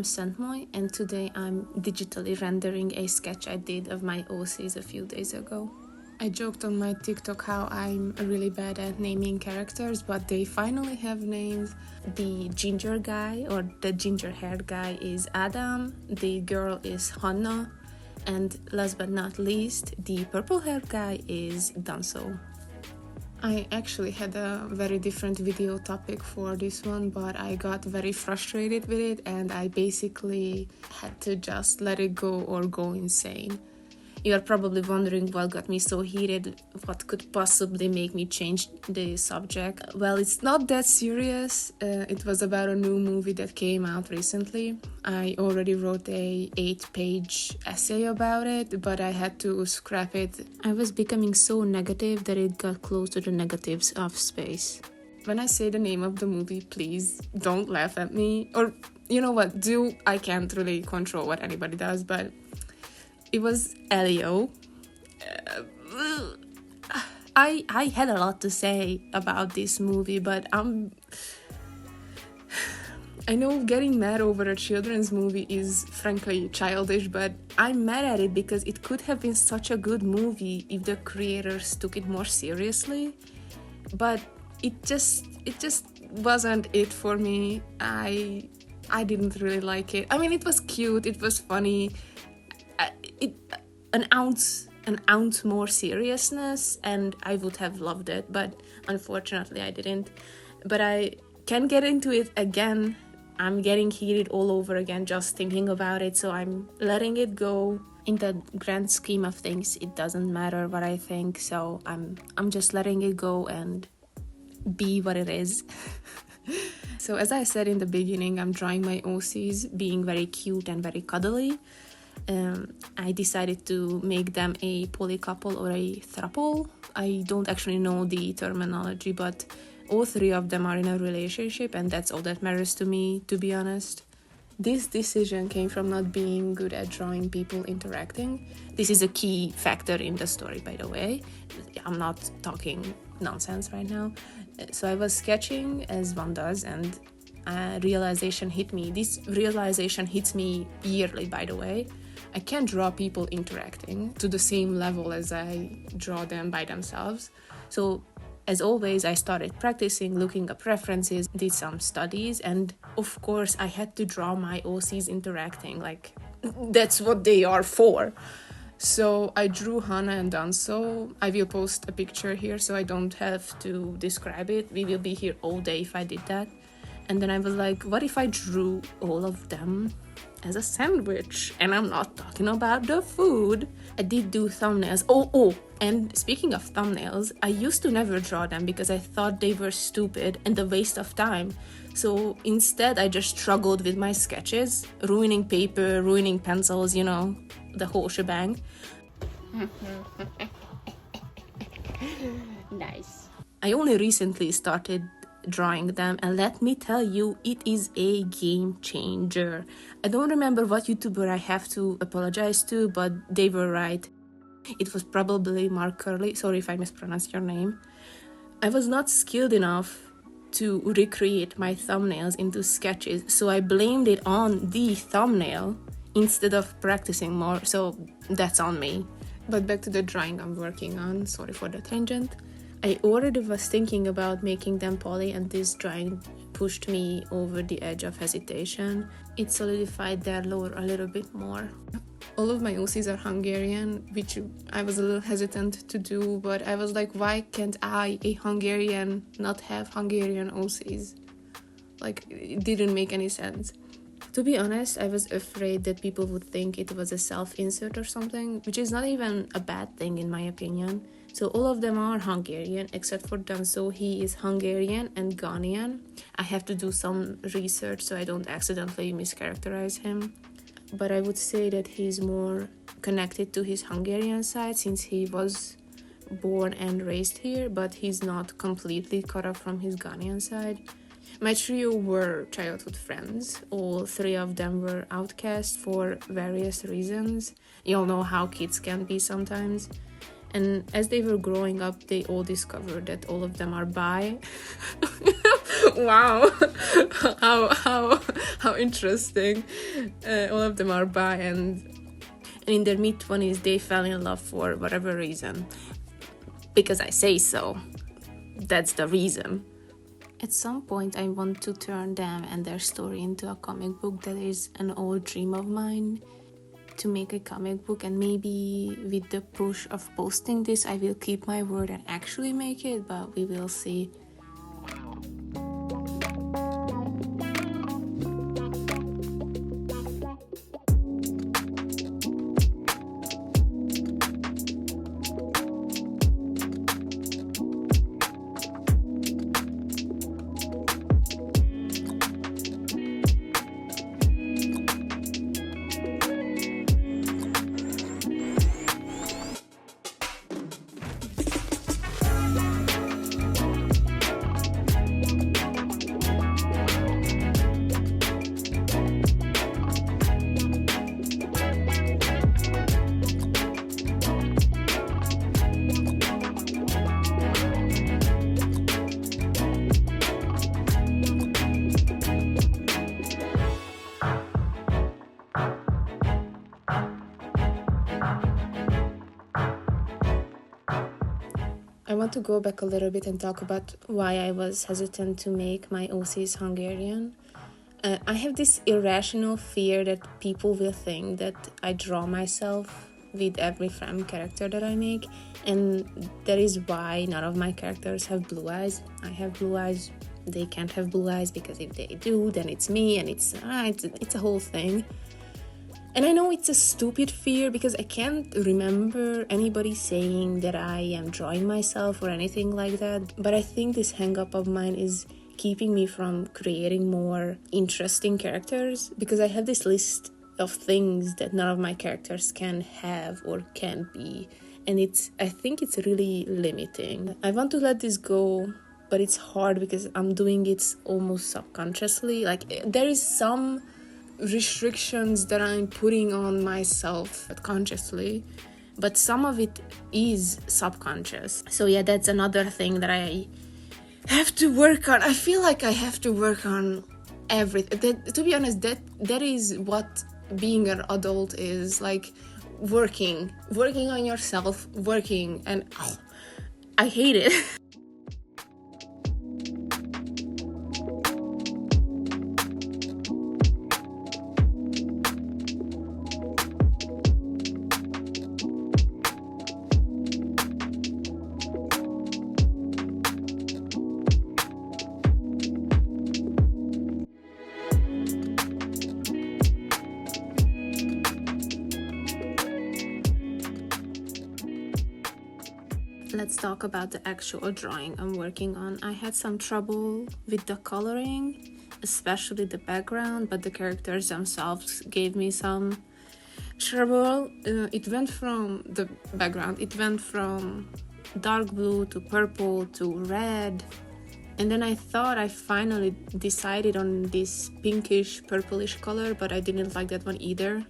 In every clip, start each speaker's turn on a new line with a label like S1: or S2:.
S1: I'm Santmoy, and today I'm digitally rendering a sketch I did of my OCs a few days ago. I joked on my TikTok how I'm really bad at naming characters, but they finally have names. The ginger guy, or the ginger-haired guy, is Adam, the girl is Hannah, and last but not least, the purple-haired guy is Danso. I actually had a very different video topic for this one, but I got very frustrated with it and I basically had to just let it go or go insane. You are probably wondering what got me so heated, what could possibly make me change the subject. Well, it's not that serious. It was about a new movie that came out recently. I already wrote a 8-page essay about it, but I had to scrap it. I was becoming so negative that it got close to the negatives of space. When I say the name of the movie, please don't laugh at me. Or, you know what, I can't really control what anybody does, but it was VLLO. I had a lot to say about this movie, but I know getting mad over a children's movie is frankly childish, but I'm mad at it because it could have been such a good movie if the creators took it more seriously. But it just wasn't it for me. I didn't really like it. I mean, it was cute, it was funny. An ounce more seriousness and I would have loved it, but unfortunately I didn't. But I can get into it again. I'm getting heated all over again just thinking about it, so I'm letting it go. In the grand scheme of things, it doesn't matter what I think, so I'm just letting it go and be what it is. So as I said in the beginning, I'm drawing my OCs being very cute and very cuddly. I decided to make them a polycouple or a throuple. I don't actually know the terminology, but all three of them are in a relationship and that's all that matters to me, to be honest. This decision came from not being good at drawing people interacting. This is a key factor in the story, by the way. I'm not talking nonsense right now. So I was sketching as one does and realization hit me. This realization hits me yearly, by the way. I can't draw people interacting to the same level as I draw them by themselves. So, as always, I started practicing, looking up references, did some studies, and of course, I had to draw my OCs interacting. Like, that's what they are for. So, I drew Hannah and Danso. I will post a picture here so I don't have to describe it. We will be here all day if I did that. And then I was like, what if I drew all of them as a sandwich? And I'm not talking about the food. I did do thumbnails. Oh, and speaking of thumbnails, I used to never draw them because I thought they were stupid and a waste of time. So instead, I just struggled with my sketches, ruining paper, ruining pencils, you know, the whole shebang. Nice. I only recently started drawing them, and let me tell you, it is a game changer. I don't remember what YouTuber I have to apologize to, but they were right. It was probably Mark Curley. Sorry if I mispronounced your name. I was not skilled enough to recreate my thumbnails into sketches, so I blamed it on the thumbnail instead of practicing more, so that's on me. But back to the drawing I'm working on. Sorry for the tangent. I already was thinking about making them poly, and this drawing pushed me over the edge of hesitation. It solidified their lore a little bit more. All of my OCs are Hungarian, which I was a little hesitant to do, but I was like, why can't I, a Hungarian, not have Hungarian OCs? Like, it didn't make any sense. To be honest, I was afraid that people would think it was a self-insert or something, which is not even a bad thing in my opinion. So all of them are Hungarian, except for Danso. He is Hungarian and Ghanaian. I have to do some research so I don't accidentally mischaracterize him. But I would say that he's more connected to his Hungarian side since he was born and raised here, but he's not completely cut off from his Ghanaian side. My trio were childhood friends. All three of them were outcast for various reasons. You all know how kids can be sometimes. And as they were growing up, they all discovered that all of them are bi. Wow, how interesting. All of them are bi, and in their mid-20s they fell in love for whatever reason. Because I say so. That's the reason. At some point I want to turn them and their story into a comic book. That is an old dream of mine, to make a comic book, and maybe with the push of posting this I will keep my word and actually make it, but we will see. I want to go back a little bit and talk about why I was hesitant to make my OCs Hungarian. I have this irrational fear that people will think that I draw myself with every frame character that I make, and that is why none of my characters have blue eyes. I have blue eyes, they can't have blue eyes, because if they do, then it's me, and it's a whole thing. And I know it's a stupid fear, because I can't remember anybody saying that I am drawing myself or anything like that, but I think this hang-up of mine is keeping me from creating more interesting characters, because I have this list of things that none of my characters can have or can be, and I think it's really limiting. I want to let this go, but it's hard because I'm doing it almost subconsciously. Like, there is some restrictions that I'm putting on myself consciously, but some of it is subconscious. So yeah, that's another thing that I have to work on. I feel like I have to work on everything. To be honest, that is what being an adult is like. Working on yourself, and I hate it. Let's talk about the actual drawing I'm working on. I had some trouble with the coloring, especially the background, but the characters themselves gave me some trouble. It went from the background, it went from dark blue to purple to red, and then I thought I finally decided on this pinkish purplish color, but I didn't like that one either.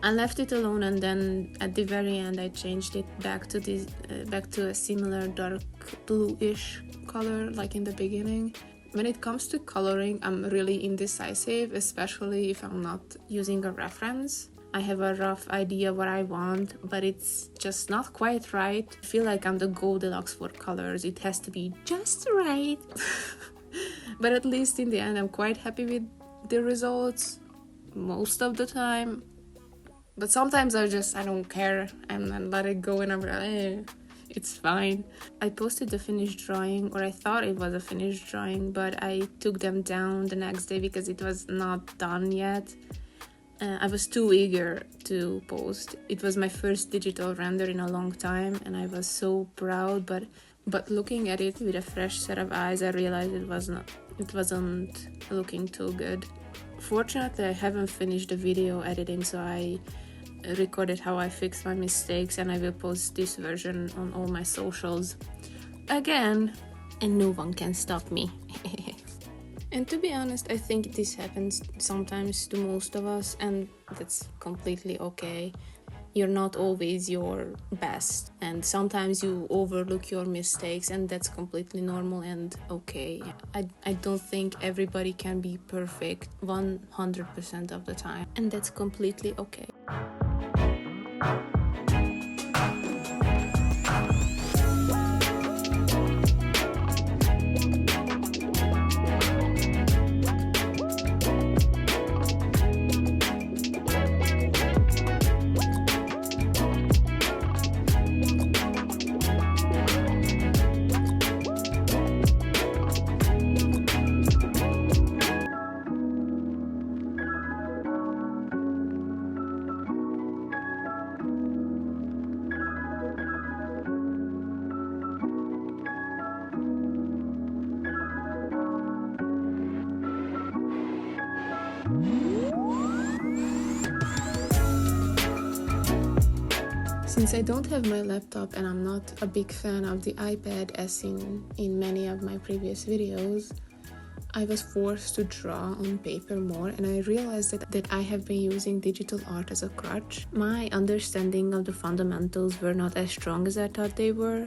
S1: I left it alone, and then at the very end I changed it back to a similar dark bluish color like in the beginning. When it comes to coloring, I'm really indecisive, especially if I'm not using a reference. I have a rough idea what I want, but it's just not quite right. I feel like I'm the Goldilocks for colors. It has to be just right. But at least in the end I'm quite happy with the results most of the time. But sometimes I don't care and then let it go, and I'm like, it's fine. I posted the finished drawing, or I thought it was a finished drawing, but I took them down the next day because it was not done yet. I was too eager to post. It was my first digital render in a long time, and I was so proud, but looking at it with a fresh set of eyes, I realized it wasn't looking too good. Fortunately, I haven't finished the video editing, so I recorded how I fixed my mistakes, and I will post this version on all my socials again, and no one can stop me. And to be honest, I think this happens sometimes to most of us, and that's completely okay. you're not always your best, and sometimes you overlook your mistakes, and that's completely normal and okay. I don't think everybody can be perfect 100% of the time, and that's completely okay. Since I don't have my laptop and I'm not a big fan of the iPad as seen in many of my previous videos, I was forced to draw on paper more, and I realized that I have been using digital art as a crutch. My understanding of the fundamentals were not as strong as I thought they were,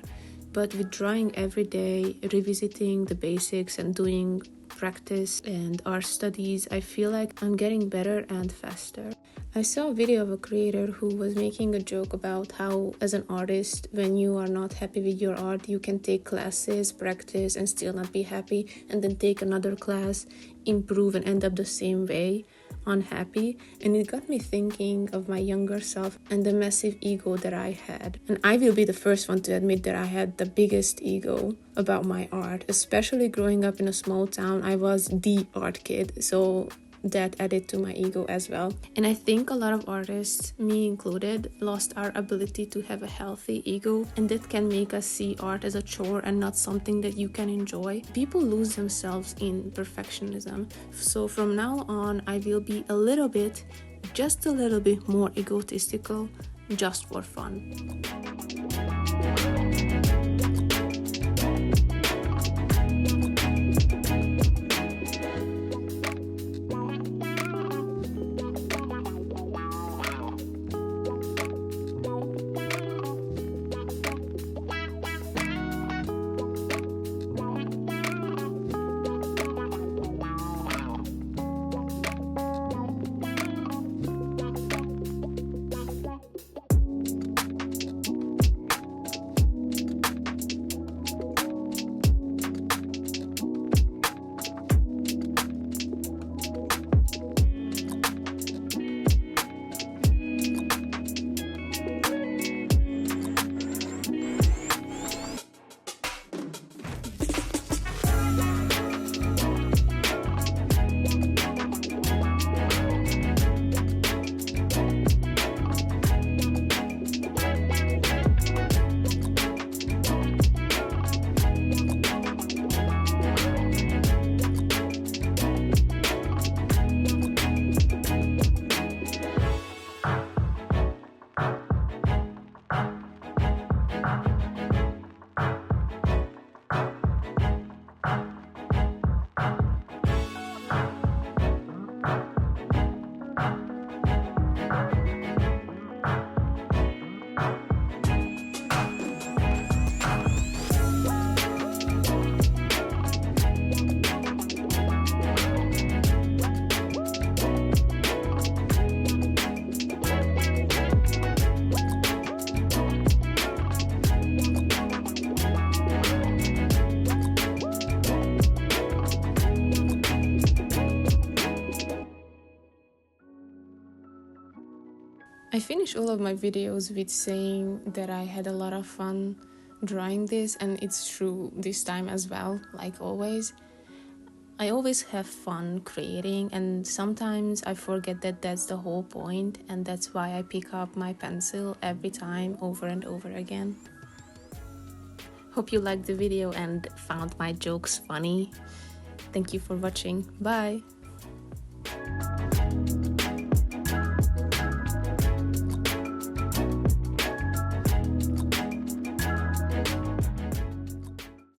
S1: but with drawing every day, revisiting the basics and doing practice and art studies, I feel like I'm getting better and faster. I saw a video of a creator who was making a joke about how, as an artist, when you are not happy with your art, you can take classes, practice, and still not be happy, and then take another class, improve, and end up the same way, unhappy. And it got me thinking of my younger self and the massive ego that I had. And I will be the first one to admit that I had the biggest ego about my art, especially growing up in a small town. I was the art kid, so that added to my ego as well. And I think a lot of artists, me included, lost our ability to have a healthy ego, and that can make us see art as a chore and not something that you can enjoy. People lose themselves in perfectionism. So from now on, I will be just a little bit more egotistical, just for fun. I finish all of my videos with saying that I had a lot of fun drawing this, and it's true this time as well, like always. I always have fun creating, and sometimes I forget that that's the whole point, and that's why I pick up my pencil every time over and over again. Hope you liked the video and found my jokes funny. Thank you for watching. Bye!